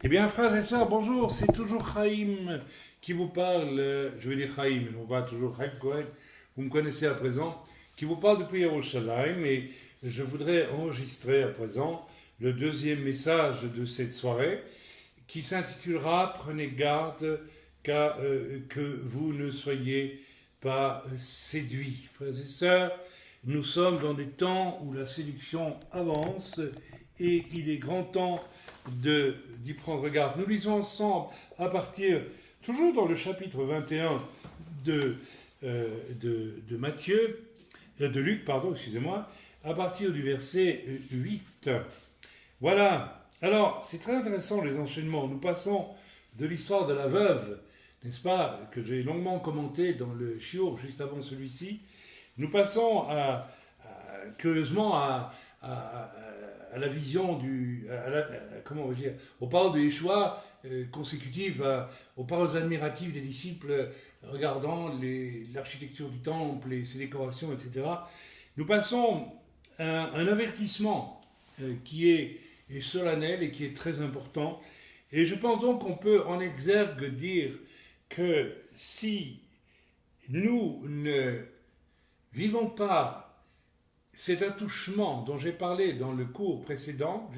Eh bien, frères et sœurs, bonjour, c'est toujours Chaim qui vous parle, je vais dire Chaim, non pas toujours Chaim Cohen, vous me connaissez à présent, qui vous parle depuis Yerushalayim, et je voudrais enregistrer à présent le deuxième message de cette soirée, qui s'intitulera Prenez garde que vous ne soyez pas séduits. Frères et sœurs, nous sommes dans des temps où la séduction avance et il est grand temps d'y prendre garde. Nous lisons ensemble à partir, toujours dans le chapitre 21 de Matthieu, de Luc, pardon, excusez-moi, à partir du verset 8. Voilà. Alors, c'est très intéressant les enchaînements. Nous passons de l'histoire de la veuve, n'est-ce pas, que j'ai longuement commenté dans le shiur juste avant celui-ci. Nous passons curieusement à la vision comment on va dire, aux paroles de Yeshua consécutives aux paroles admiratives des disciples regardant l'architecture du temple et ses décorations, etc. Nous passons à un avertissement qui est solennel et qui est très important. Et je pense donc qu'on peut en exergue dire que si nous ne vivons pas cet attouchement dont j'ai parlé dans le cours précédent,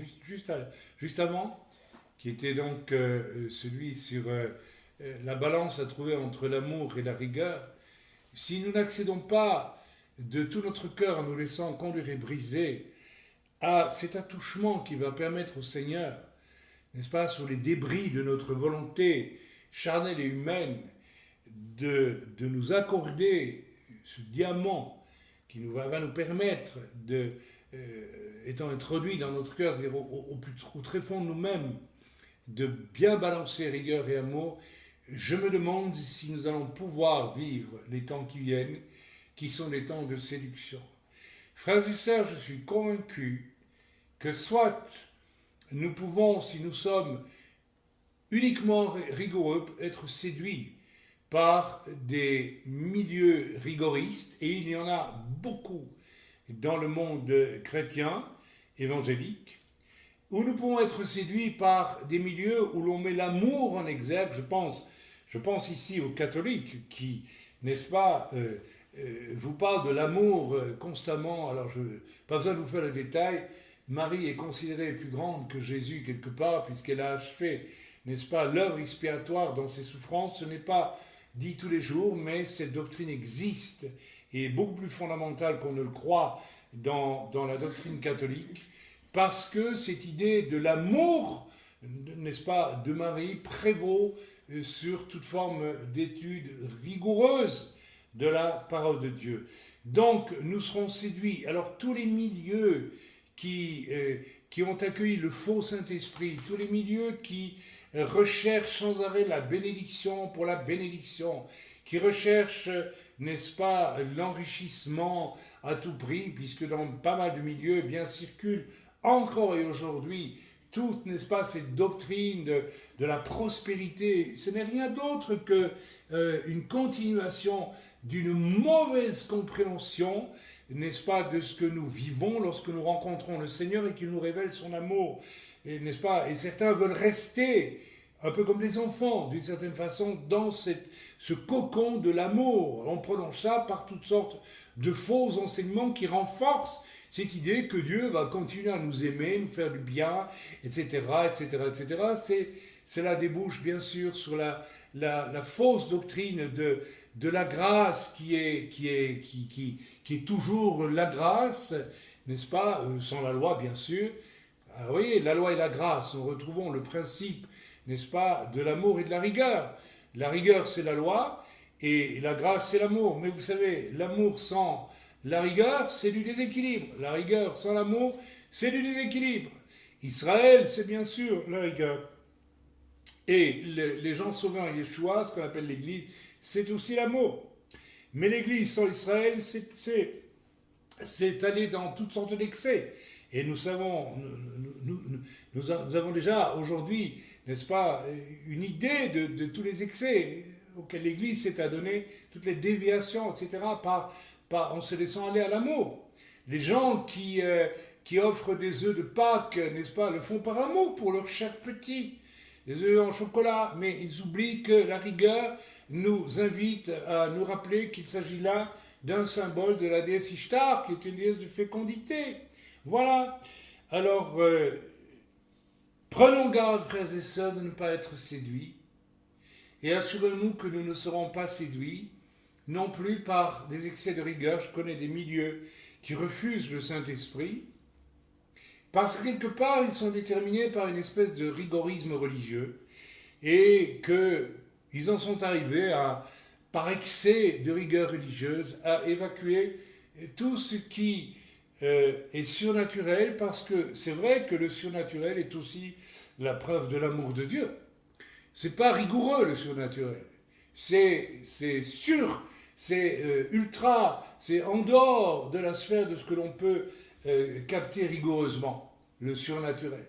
juste avant, qui était donc celui sur la balance à trouver entre l'amour et la rigueur, si nous n'accédons pas de tout notre cœur en nous laissant conduire et briser à cet attouchement qui va permettre au Seigneur, n'est-ce pas, sur les débris de notre volonté charnelle et humaine, de nous accorder ce diamant qui va nous permettre, étant introduit dans notre cœur, c'est-à-dire au très fond de nous-mêmes, de bien balancer rigueur et amour. Je me demande si nous allons pouvoir vivre les temps qui viennent, qui sont les temps de séduction. Frères et sœurs, je suis convaincu que soit nous pouvons, si nous sommes uniquement rigoureux, être séduits par des milieux rigoristes, et il y en a beaucoup dans le monde chrétien, évangélique, où nous pouvons être séduits par des milieux où l'on met l'amour en exergue. Je pense ici aux catholiques qui, n'est-ce pas, vous parlent de l'amour constamment. Alors, pas besoin de vous faire le détail. Marie est considérée plus grande que Jésus quelque part, puisqu'elle a achevé, n'est-ce pas, l'œuvre expiatoire dans ses souffrances. Ce n'est pas dit tous les jours, mais cette doctrine existe et est beaucoup plus fondamentale qu'on ne le croit dans la doctrine catholique, parce que cette idée de l'amour, n'est-ce pas, de Marie prévaut sur toute forme d'étude rigoureuse de la parole de Dieu. Donc, nous serons séduits. Alors, tous les milieux qui ont accueilli le faux Saint-Esprit, tous les milieux qui recherchent sans arrêt la bénédiction pour la bénédiction, qui recherchent, n'est-ce pas, l'enrichissement à tout prix, puisque dans pas mal de milieux, eh bien, circulent encore et aujourd'hui toute, n'est-ce pas, cette doctrine de la prospérité. Ce n'est rien d'autre que une continuation d'une mauvaise compréhension, n'est-ce pas, de ce que nous vivons lorsque nous rencontrons le Seigneur et qu'il nous révèle son amour, n'est-ce pas, et certains veulent rester un peu comme des enfants, d'une certaine façon, dans ce cocon de l'amour, en prenant ça par toutes sortes de faux enseignements qui renforcent cette idée que Dieu va continuer à nous aimer, nous faire du bien, etc., etc., etc. Cela débouche bien sûr sur la fausse doctrine de la grâce qui est toujours la grâce, n'est-ce pas, sans la loi bien sûr. Ah oui, la loi et la grâce, nous retrouvons le principe, n'est-ce pas, de l'amour et de la rigueur. La rigueur, c'est la loi, et la grâce, c'est l'amour. Mais vous savez, l'amour sans la rigueur, c'est du déséquilibre. La rigueur sans l'amour, c'est du déséquilibre. Israël, c'est bien sûr la rigueur. Et les gens sauvés en Yeshua, ce qu'on appelle l'Église, c'est aussi l'amour. Mais l'Église sans Israël, c'est aller dans toutes sortes d'excès. Et nous savons, nous avons déjà aujourd'hui, n'est-ce pas, une idée de tous les excès auxquels l'Église s'est adonnée, toutes les déviations, etc., en se laissant aller à l'amour. Les gens qui offrent des œufs de Pâques, n'est-ce pas, le font par amour pour leurs chers petits. des œufs en chocolat, mais ils oublient que la rigueur nous invite à nous rappeler qu'il s'agit là d'un symbole de la déesse Ishtar, qui est une déesse de fécondité. Voilà. Alors, prenons garde, frères et sœurs, de ne pas être séduits, et assurons-nous que nous ne serons pas séduits, non plus par des excès de rigueur. Je connais des milieux qui refusent le Saint-Esprit, parce que quelque part, ils sont déterminés par une espèce de rigorisme religieux, et qu'ils en sont arrivés à, par excès de rigueur religieuse, à évacuer tout ce qui est surnaturel, parce que c'est vrai que le surnaturel est aussi la preuve de l'amour de Dieu. C'est pas rigoureux le surnaturel, c'est sûr, c'est ultra, c'est en dehors de la sphère de ce que l'on peut capter rigoureusement, le surnaturel.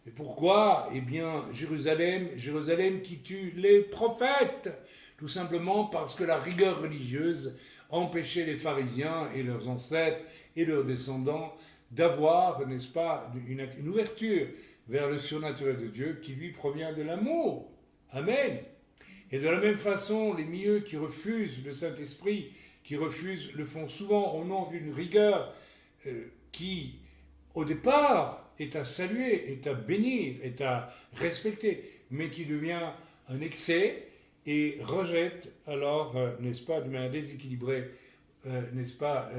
Et pourquoi? Eh bien, Jérusalem qui tue les prophètes, tout simplement parce que la rigueur religieuse empêchait les pharisiens et leurs ancêtres et leurs descendants d'avoir, n'est-ce pas, une ouverture vers le surnaturel de Dieu qui lui provient de l'amour. Amen. Et de la même façon, les milieux qui refusent le Saint-Esprit, qui refusent, le font souvent au nom d'une rigueur qui, au départ, est à saluer, est à bénir, est à respecter, mais qui devient un excès et rejette alors, n'est-ce pas, de manière déséquilibrée, n'est-ce pas,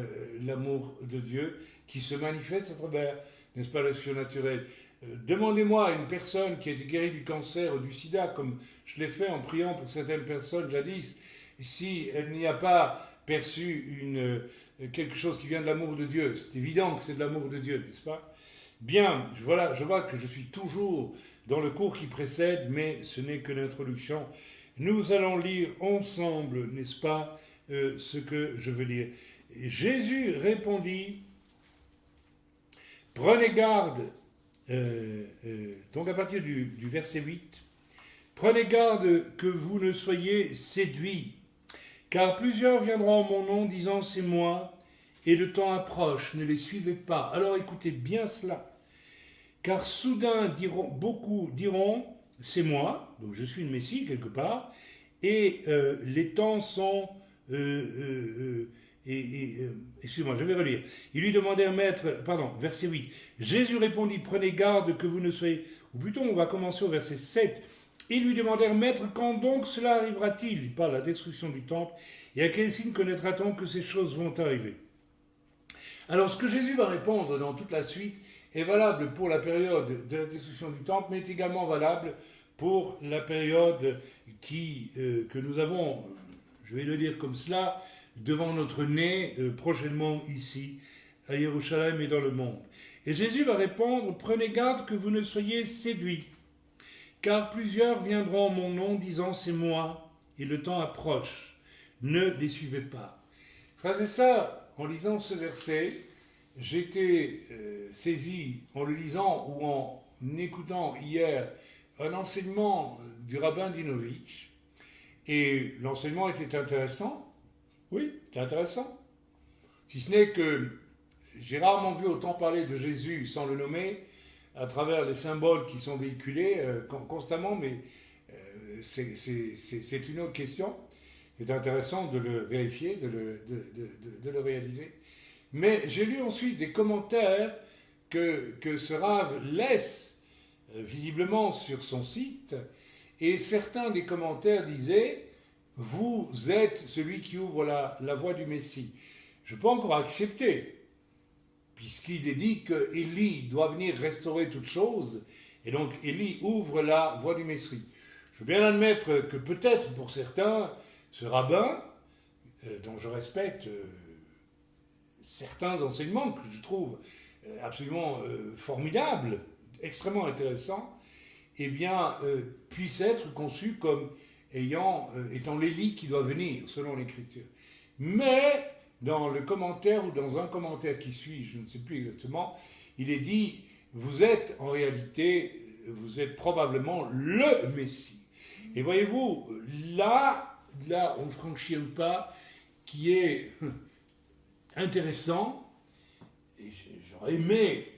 l'amour de Dieu qui se manifeste à travers, n'est-ce pas, le surnaturel. Demandez-moi à une personne qui a été guérie du cancer ou du sida, comme je l'ai fait en priant pour certaines personnes jadis, si elle n'y a pas perçu quelque chose qui vient de l'amour de Dieu. C'est évident que c'est de l'amour de Dieu, n'est-ce pas? Bien, voilà, je vois que je suis toujours dans le cours qui précède, mais ce n'est que l'introduction. Nous allons lire ensemble, n'est-ce pas, ce que je veux lire. Jésus répondit, prenez garde, donc à partir du verset 8, prenez garde que vous ne soyez séduits, car plusieurs viendront en mon nom disant c'est moi, et le temps approche, ne les suivez pas. Alors écoutez bien cela. Car soudain beaucoup diront, c'est moi, donc je suis le Messie quelque part, et les temps sont... excusez-moi, je vais relire. Ils lui demandèrent, maître, verset 8. Jésus répondit, prenez garde que vous ne soyez... Ou plutôt, on va commencer au verset 7. Ils lui demandèrent, maître, quand donc cela arrivera-t-il? Il parle de la destruction du temple. Et à quel signe connaîtra-t-on que ces choses vont arriver? Alors, ce que Jésus va répondre dans toute la suite est valable pour la période de la destruction du temple, mais est également valable pour la période que nous avons, je vais le dire comme cela, devant notre nez, prochainement ici, à Jérusalem et dans le monde. Et Jésus va répondre, prenez garde que vous ne soyez séduits, car plusieurs viendront en mon nom disant c'est moi, et le temps approche. Ne les suivez pas. Frères et sœurs, en lisant ce verset, j'étais saisi en le lisant ou en écoutant hier un enseignement du rabbin Dinovitch, et l'enseignement était intéressant. Oui, c'était intéressant. Si ce n'est que j'ai rarement vu autant parler de Jésus sans le nommer, à travers les symboles qui sont véhiculés constamment, mais c'est une autre question. C'est intéressant de le vérifier, de le réaliser. Mais j'ai lu ensuite des commentaires que ce Rav laisse visiblement sur son site, et certains des commentaires disaient « Vous êtes celui qui ouvre la voie du Messie ». Je peux encore accepter, puisqu'il est dit que Élie doit venir restaurer toutes choses, et donc Élie ouvre la voie du Messie. Je veux bien admettre que peut-être pour certains, ce rabbin, dont je respecte certains enseignements que je trouve absolument formidables, extrêmement intéressants, eh bien, puisse être conçu comme étant l'Élie qui doit venir, selon l'Écriture. Mais, dans le commentaire, ou dans un commentaire qui suit, je ne sais plus exactement, il est dit, vous êtes en réalité, vous êtes probablement le Messie. Et voyez-vous, là, on franchit un pas qui est intéressant, et j'aurais aimé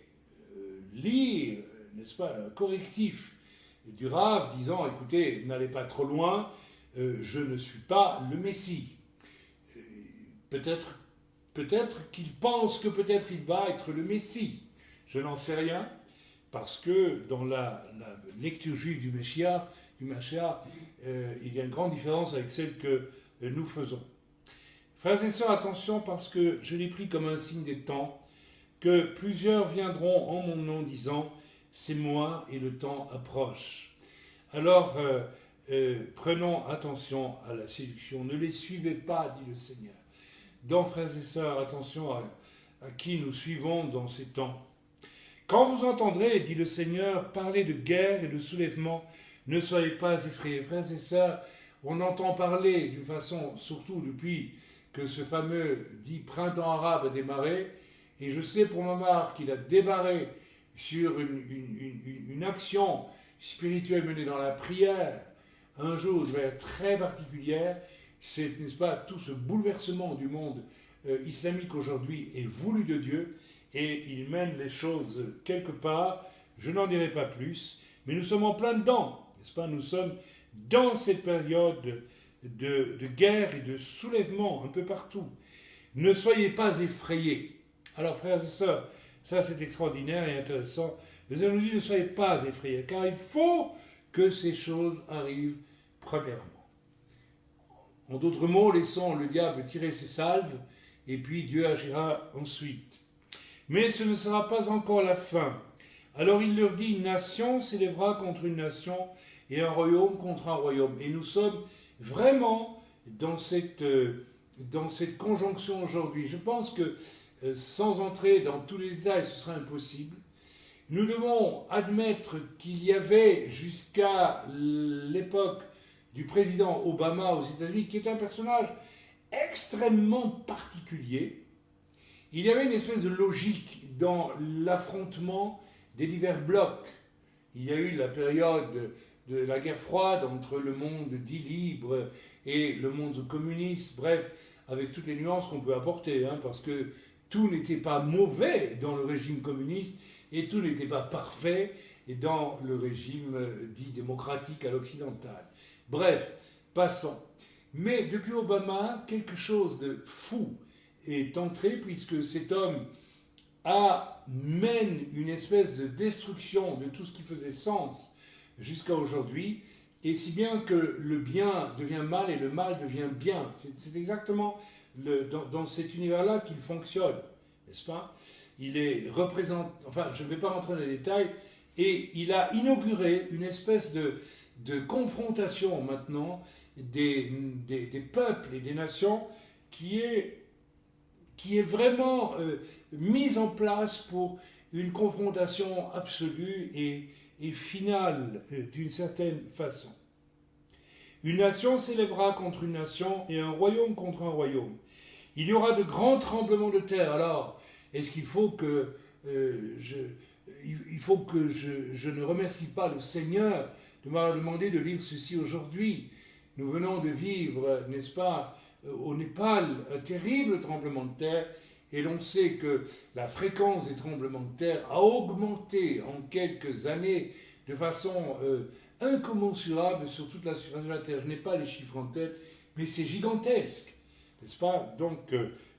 lire, n'est-ce pas, un correctif du Rav, disant, écoutez, n'allez pas trop loin, je ne suis pas le Messie. Peut-être qu'il pense que peut-être il va être le Messie. Je n'en sais rien, parce que dans la lecture juive du Mashiach, il y a une grande différence avec celle que nous faisons. Frères et sœurs, attention, parce que je l'ai pris comme un signe des temps, que plusieurs viendront en mon nom disant « c'est moi et le temps approche ». Alors, prenons attention à la séduction, ne les suivez pas, dit le Seigneur. Donc, frères et sœurs, attention à qui nous suivons dans ces temps. Quand vous entendrez, dit le Seigneur, parler de guerre et de soulèvement, ne soyez pas effrayés. Frères et sœurs, on entend parler d'une façon, surtout depuis que ce fameux dit printemps arabe a démarré, et je sais pour ma part qu'il a démarré sur une action spirituelle menée dans la prière, un jour de manière très particulière. C'est, n'est-ce pas, tout ce bouleversement du monde islamique aujourd'hui est voulu de Dieu, et il mène les choses quelque part. Je n'en dirai pas plus, mais nous sommes en plein dedans, n'est-ce pas? Nous sommes dans cette période de guerre et de soulèvement un peu partout. Ne soyez pas effrayés. Alors, frères et sœurs, ça c'est extraordinaire et intéressant. Le Seigneur nous dit, ne soyez pas effrayés, car il faut que ces choses arrivent premièrement. En d'autres mots, laissons le diable tirer ses salves, et puis Dieu agira ensuite. Mais ce ne sera pas encore la fin. Alors il leur dit, une nation s'élèvera contre une nation, et un royaume contre un royaume. Et nous sommes vraiment dans cette conjonction aujourd'hui. Je pense que, sans entrer dans tous les détails, ce serait impossible. Nous devons admettre qu'il y avait, jusqu'à l'époque du président Obama aux États-Unis, qui est un personnage extrêmement particulier, il y avait une espèce de logique dans l'affrontement des divers blocs. Il y a eu la période de la guerre froide entre le monde dit libre et le monde communiste, bref, avec toutes les nuances qu'on peut apporter, parce que tout n'était pas mauvais dans le régime communiste et tout n'était pas parfait dans le régime dit démocratique à l'occidental. Bref, passons. Mais depuis Obama, quelque chose de fou est entré, puisque cet homme mène une espèce de destruction de tout ce qui faisait sens jusqu'à aujourd'hui, et si bien que le bien devient mal et le mal devient bien. C'est exactement dans cet univers-là qu'il fonctionne, n'est-ce pas? Il est enfin, je ne vais pas rentrer dans les détails, et il a inauguré une espèce de confrontation maintenant des peuples et des nations qui est vraiment mise en place pour une confrontation absolue et finale d'une certaine façon. Une nation s'élèvera contre une nation et un royaume contre un royaume. Il y aura de grands tremblements de terre. Alors, est-ce qu'il faut que je ne remercie pas le Seigneur de m'avoir demandé de lire ceci aujourd'hui? Nous venons de vivre, n'est-ce pas, au Népal, un terrible tremblement de terre, et l'on sait que la fréquence des tremblements de terre a augmenté en quelques années de façon incommensurable sur toute la surface de la Terre. Je n'ai pas les chiffres en tête, mais c'est gigantesque, n'est-ce pas? Donc,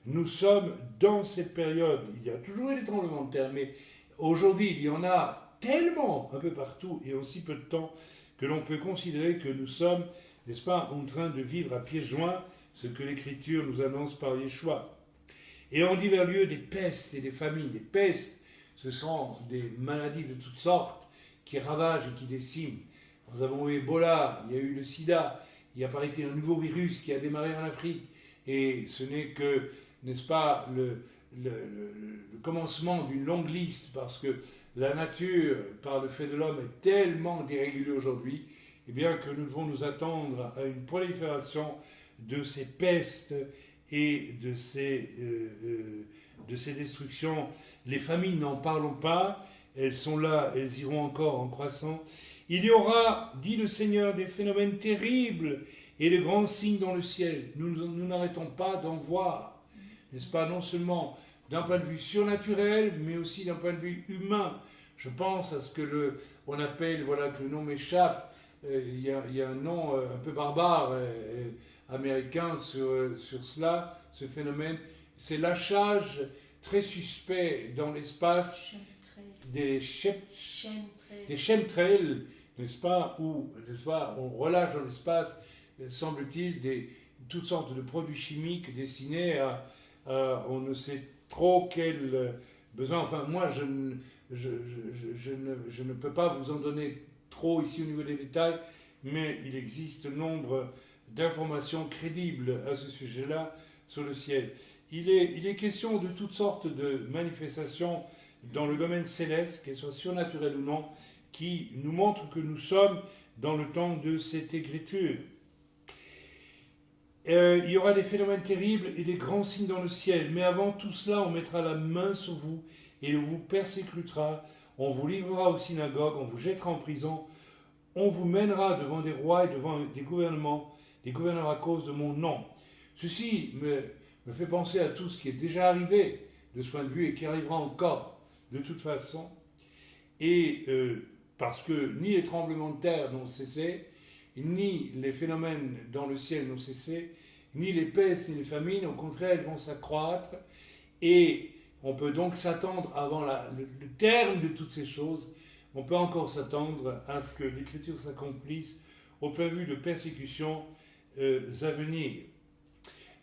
nous sommes dans cette période. Il y a toujours eu des tremblements de terre, mais aujourd'hui, il y en a tellement un peu partout et aussi peu de temps que l'on peut considérer que nous sommes, n'est-ce pas, en train de vivre à pieds joints ce que l'Écriture nous annonce par Yeshua. Et en divers lieux, des pestes et des famines. Des pestes, ce sont des maladies de toutes sortes qui ravagent et qui déciment. Nous avons eu Ebola, il y a eu le sida, il y a paraît-il un nouveau virus qui a démarré en Afrique. Et ce n'est que, n'est-ce pas, le commencement d'une longue liste, parce que la nature, par le fait de l'homme, est tellement dérégulée aujourd'hui, eh bien que nous devons nous attendre à une prolifération de ces pestes et de ces destructions. Les famines, n'en parlons pas, elles sont là, elles iront encore en croissant. Il y aura, dit le Seigneur, des phénomènes terribles et de grands signes dans le ciel. Nous n'arrêtons pas d'en voir, n'est-ce pas, non seulement d'un point de vue surnaturel, mais aussi d'un point de vue humain. Je pense à ce que on appelle, voilà, que le nom m'échappe, il y a un nom un peu barbare américain sur cela, ce phénomène. C'est lâchage très suspect dans l'espace des chemtrails, n'est-ce pas, où on relâche dans l'espace, semble-t-il, toutes sortes de produits chimiques destinés à on ne sait trop quel besoin. Enfin, moi, je ne peux pas vous en donner trop ici au niveau des détails, mais il existe nombre d'informations crédibles à ce sujet-là sur le ciel. Il est question de toutes sortes de manifestations dans le domaine céleste, qu'elles soient surnaturelles ou non, qui nous montrent que nous sommes dans le temps de cette écriture. Il y aura des phénomènes terribles et des grands signes dans le ciel, mais avant tout cela, on mettra la main sur vous et on vous persécutera, on vous livrera aux synagogues, on vous jettera en prison, on vous mènera devant des rois et devant des gouverneurs à cause de mon nom. Ceci me fait penser à tout ce qui est déjà arrivé de ce point de vue et qui arrivera encore de toute façon. Et parce que ni les tremblements de terre n'ont cessé, ni les phénomènes dans le ciel n'ont cessé, ni les pestes ni les famines, au contraire, elles vont s'accroître. Et on peut donc s'attendre, avant le terme de toutes ces choses, on peut encore s'attendre à ce que l'Écriture s'accomplisse au point de vue de persécutions à venir.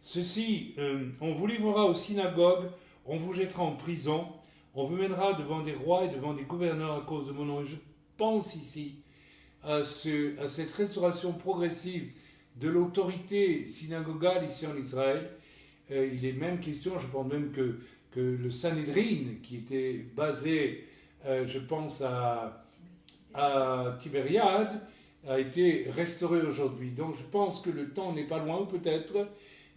Ceci, on vous livrera aux synagogues, on vous jettera en prison, on vous mènera devant des rois et devant des gouverneurs à cause de mon nom. Et je pense ici à cette restauration progressive de l'autorité synagogale ici en Israël. Il est même question, je pense même que le Sanhédrin, qui était basé, je pense, à Tibériade, a été restauré aujourd'hui. Donc je pense que le temps n'est pas loin, ou peut-être,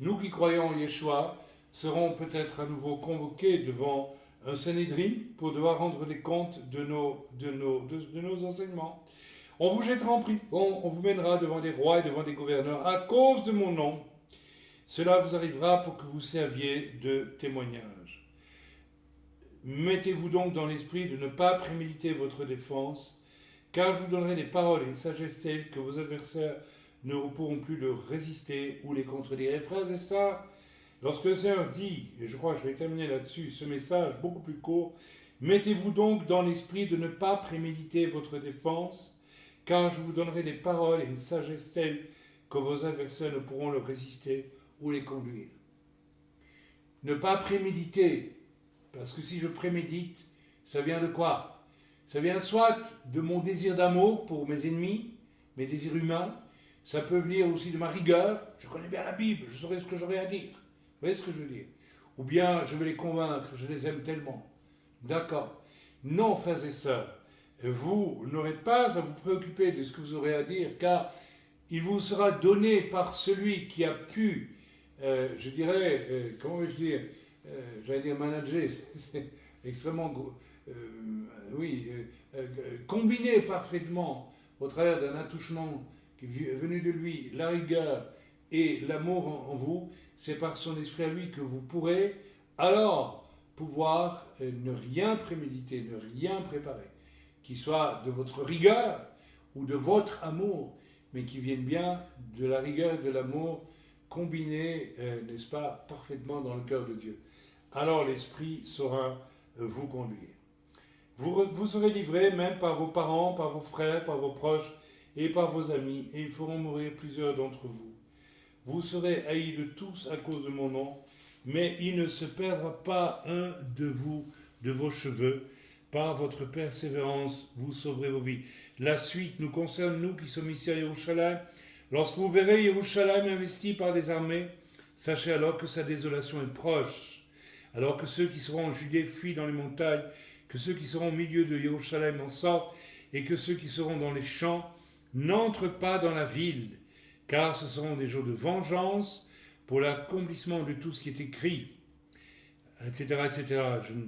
nous qui croyons en Yeshua, serons peut-être à nouveau convoqués devant un Sanhédrin pour devoir rendre des comptes de nos enseignements. On vous jettera en prison, on vous mènera devant des rois et devant des gouverneurs à cause de mon nom. Cela vous arrivera pour que vous serviez de témoignage. Mettez-vous donc dans l'esprit de ne pas préméditer votre défense, car je vous donnerai des paroles et une sagesse telles que vos adversaires ne pourront plus le résister ou les contredire. Et frères et sœurs, lorsque le Seigneur dit, et je crois que je vais terminer là-dessus, ce message beaucoup plus court, mettez-vous donc dans l'esprit de ne pas préméditer votre défense, car je vous donnerai des paroles et une sagesse telle que vos adversaires ne pourront le résister ou les conduire. Ne pas préméditer, parce que si je prémédite, ça vient de quoi? Ça vient soit de mon désir d'amour pour mes ennemis, mes désirs humains, ça peut venir aussi de ma rigueur, je connais bien la Bible, je saurai ce que j'aurai à dire. Vous voyez ce que je veux dire? Ou bien je vais les convaincre, je les aime tellement. D'accord. Non, frères et sœurs, vous n'aurez pas à vous préoccuper de ce que vous aurez à dire, car il vous sera donné par celui qui a pu, je dirais, comment vais-je dire, j'allais dire manager, c'est extrêmement, combiner parfaitement au travers d'un attouchement qui est venu de lui, la rigueur et l'amour en vous, c'est par son esprit à lui que vous pourrez alors pouvoir ne rien préméditer, ne rien préparer, qui soit de votre rigueur ou de votre amour, mais qui vienne bien de la rigueur et de l'amour combinés, n'est-ce pas, parfaitement dans le cœur de Dieu. Alors l'Esprit saura vous conduire. Vous serez livrés même par vos parents, par vos frères, par vos proches et par vos amis, et ils feront mourir plusieurs d'entre vous. Vous serez haïs de tous à cause de mon nom, mais il ne se perdra pas un de vous, de vos cheveux. Par votre persévérance, vous sauverez vos vies. La suite nous concerne, nous qui sommes ici à Yerushalayim. Lorsque vous verrez Yerushalayim investi par des armées, sachez alors que sa désolation est proche. Alors que ceux qui seront en Judée fuient dans les montagnes, que ceux qui seront au milieu de Yerushalayim en sortent, et que ceux qui seront dans les champs n'entrent pas dans la ville, car ce seront des jours de vengeance pour l'accomplissement de tout ce qui est écrit, etc., etc.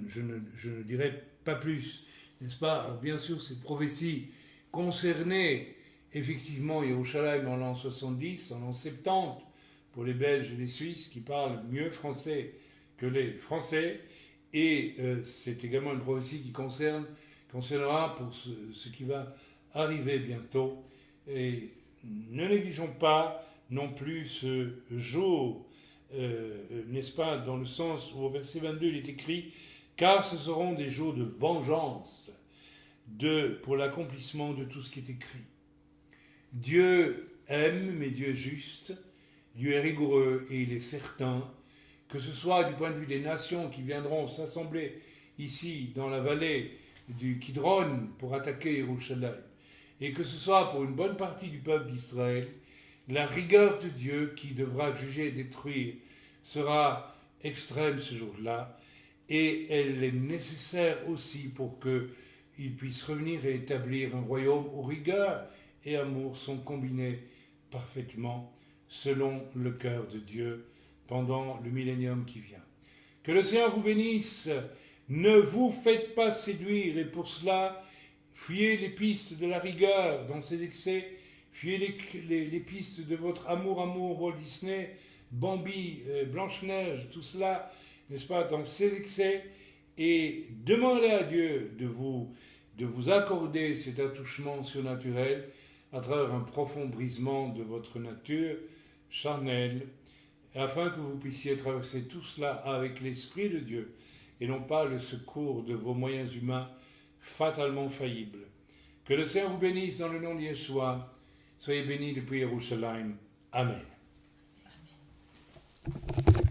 Je ne dirai pas plus, n'est-ce pas? Alors bien sûr, cette prophétie concernait effectivement Yerushalayim en l'an 70, en l'an 70, pour les Belges et les Suisses qui parlent mieux français que les Français, et c'est également une prophétie qui concerne concernera pour ce qui va arriver bientôt. Et ne négligeons pas non plus ce jour, n'est-ce pas, dans le sens où au verset 22 il est écrit « Car ce seront des jours de vengeance pour l'accomplissement de tout ce qui est écrit. » Dieu aime, mais Dieu est juste, Dieu est rigoureux et il est certain que ce soit du point de vue des nations qui viendront s'assembler ici dans la vallée du Kidron pour attaquer Jérusalem, et que ce soit pour une bonne partie du peuple d'Israël, la rigueur de Dieu qui devra juger et détruire sera extrême ce jour-là, et elle est nécessaire aussi pour qu'il puisse revenir et établir un royaume où rigueur et amour sont combinés parfaitement selon le cœur de Dieu pendant le millénium qui vient. Que le Seigneur vous bénisse. Ne vous faites pas séduire, et pour cela, fuyez les pistes de la rigueur dans ses excès, fuyez les pistes de votre amour, Walt Disney, Bambi, Blanche-Neige, tout cela, n'est-ce pas, dans ses excès, et demandez à Dieu de vous accorder cet attouchement surnaturel à travers un profond brisement de votre nature charnelle, afin que vous puissiez traverser tout cela avec l'Esprit de Dieu, et non pas le secours de vos moyens humains fatalement faillibles. Que le Seigneur vous bénisse dans le nom de Yeshua. Soyez bénis depuis Jérusalem. Amen. Amen.